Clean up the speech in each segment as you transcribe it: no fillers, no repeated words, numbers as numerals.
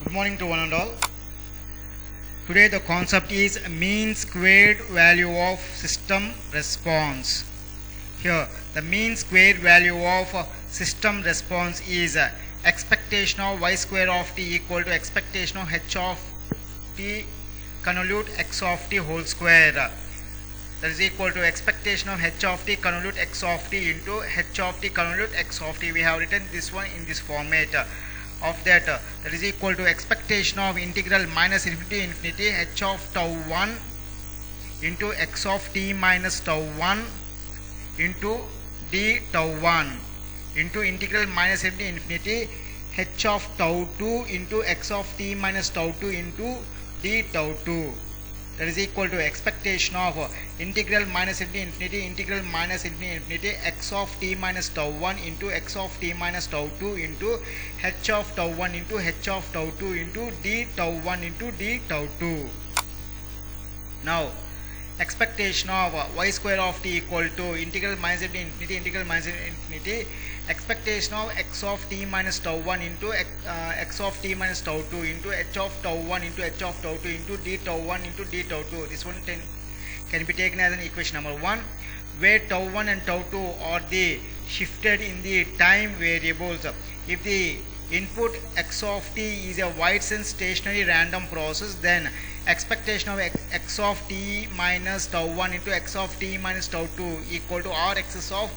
Good morning to one and all. Today the concept is mean squared value of system response. Here the mean squared value of system response is expectation of y square of t equal to expectation of h of t convolute x of t whole square. That is equal to expectation of h of t convolute x of t into h of t convolute x of t. We have written this one in this format. Of that is equal to expectation of integral minus infinity infinity h of tau 1 into x of t minus tau 1 into d tau 1 into integral minus infinity infinity h of tau 2 into x of t minus tau 2 into d tau 2. That is equal to expectation of integral minus infinity integral minus infinity x of t minus tau 1 into x of t minus tau 2 into h of tau 1 into h of tau 2 into d tau 1 into d tau 2. Now expectation of y square of t equal to integral minus infinity integral minus infinity expectation of x of t minus tau 1 into x of t minus tau 2 into h of tau 1 into h of tau 2 into d tau 1 into d tau 2. This one can be taken as an equation number 1, where tau 1 and tau 2 are the shifted in the time variables. If the input x of t is a wide sense stationary random process, then expectation of x of t minus tau 1 into x of t minus tau 2 equal to r excess of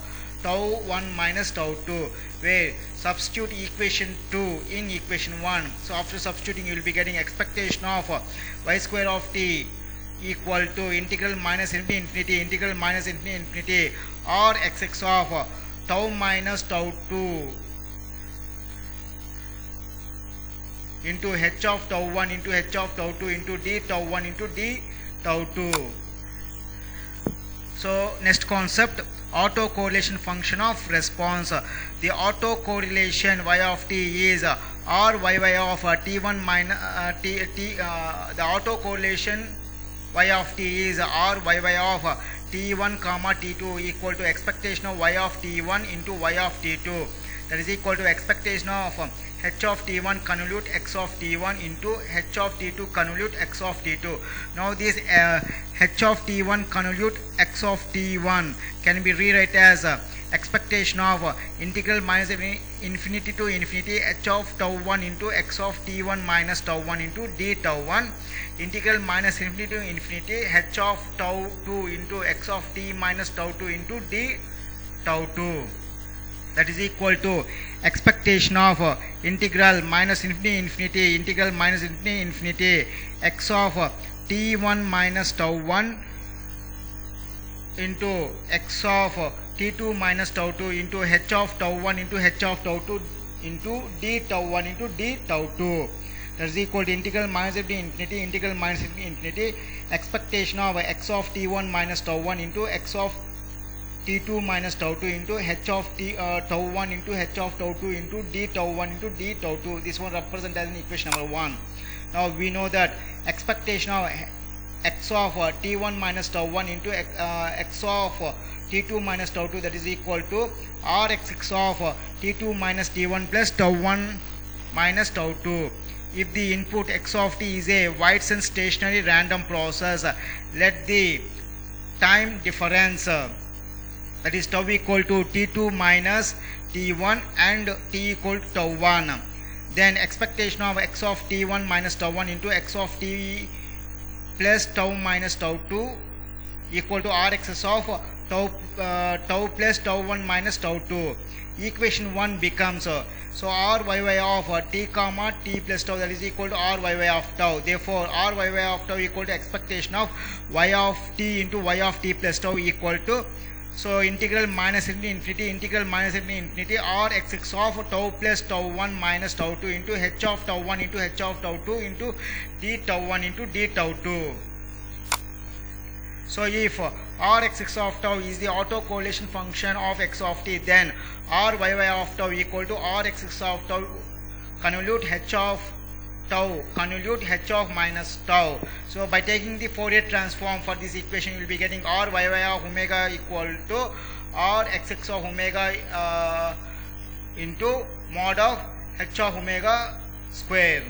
tau 1 minus tau 2, where substitute equation 2 in equation 1. So after substituting you will be getting expectation of y square of t equal to integral minus infinity integral minus infinity r xx of tau minus tau 2 into h of tau 1 into h of tau 2 into d tau 1 into d tau 2. So next concept, autocorrelation function of response. The autocorrelation y of t is r y of t1 minus the autocorrelation y of t is r y of t1 comma t2 equal to expectation of y of t1 into y of t2. That is equal to expectation of h of t1 convolute x of t1 into h of t2 convolute x of t2. Now this h of t1 convolute x of t1 can be rewrite as expectation of integral minus infinity to infinity h of tau 1 into x of t1 minus tau 1 into d tau 1 integral minus infinity to infinity h of tau 2 into x of t minus tau 2 into d tau 2. That is equal to expectation of integral minus infinity integral minus infinity x of t1 minus tau 1 into x of t2 minus tau 2 into h of tau 1 into h of tau 2 into d tau 1 into d tau 2. That is equal to integral minus infinity integral minus infinity expectation of x of t1 minus tau 1 into x of t2 minus tau 2 into h of tau 1 into h of tau 2 into d tau 1 into d tau 2. This one represents as an equation number 1. Now we know that expectation of x of t1 minus tau 1 into x of t2 minus tau 2, that is equal to r x of t2 minus t1 plus tau 1 minus tau 2. If the input x of t is a wide sense stationary random process, let the time difference that is tau equal to t2 minus t1 and t equal to tau 1. Then expectation of x of t1 minus tau 1 into x of t plus tau minus tau 2 equal to r excess of tau plus tau 1 minus tau 2. Equation 1 becomes so r y of t comma t plus tau, that is equal to r y of tau. Therefore r y of tau equal to expectation of y of t into y of t plus tau equal to, so integral minus infinity integral minus infinity r xx of tau plus tau 1 minus tau 2 into h of tau 1 into h of tau 2 into d tau 1 into d tau 2. So if r xx of tau is the autocorrelation function of x of t, then r y of tau equal to r xx of tau convolute h of tau convolute h of minus tau. So by taking the Fourier transform for this equation you will be getting r y of omega equal to r xx of omega into mod of h of omega square.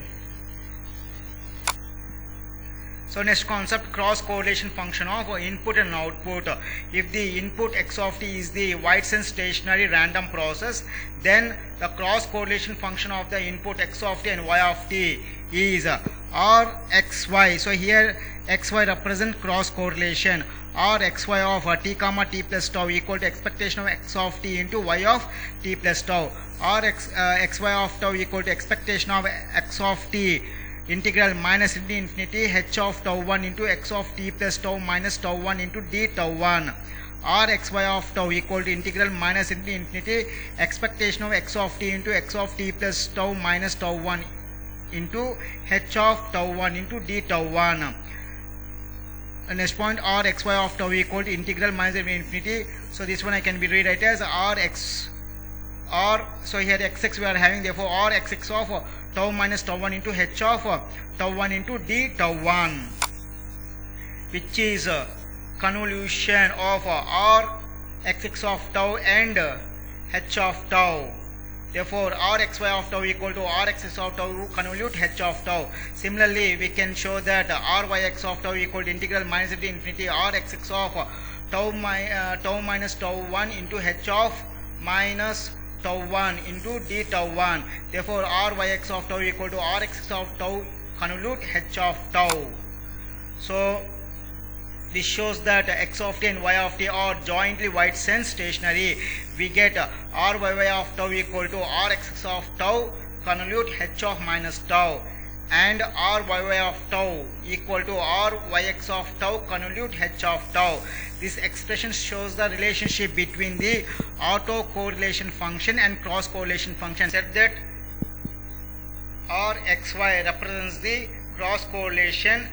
So next concept, cross correlation function of input and output. If the input x of t is the Whiteson stationary random process, then the cross correlation function of the input x of t and y of t is Rxy. So here xy represent cross correlation. Rxy of t comma t plus tau equal to expectation of x of t into y of t plus tau. Xy of tau equal to expectation of x of t integral minus infinity h of tau 1 into x of t plus tau minus tau 1 into d tau 1. Rxy of tau equal to integral minus infinity expectation of x of t into x of t plus tau minus tau 1 into h of tau 1 into d tau 1. Next point, Rxy of tau equal to integral minus infinity. So this one I can be rewrite as so here xx we are having, therefore Rxx of tau minus tau 1 into h of tau 1 into d tau 1, which is convolution of Rxx of tau and h of tau. Therefore Rxy of tau equal to Rxx of tau convolute h of tau. Similarly, we can show that Ryx of tau equal to integral minus infinity Rxx of tau minus tau 1 into h of minus tau 1 into d tau 1. Therefore Ryx of tau equal to Rx of tau convolute h of tau. So this shows that x of t and y of t are jointly Whiteson stationary. We get Ryy of tau equal to Rx of tau convolute h of minus tau, and Ryy of tau equal to Ryx of tau convolute h of tau. This expression shows the relationship between the autocorrelation function and cross correlation function. Said that Rxy represents the cross correlation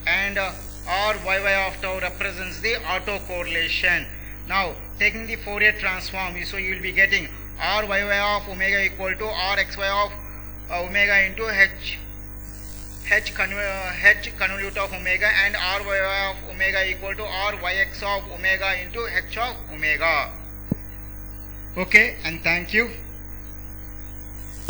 and Ryy of tau represents the autocorrelation. Now taking the Fourier transform, so you will be getting Ryy of omega equal to Rxy of omega into h convolute of omega, and Ryy of omega equal to Ryx of omega into h of omega. Okay, and thank you.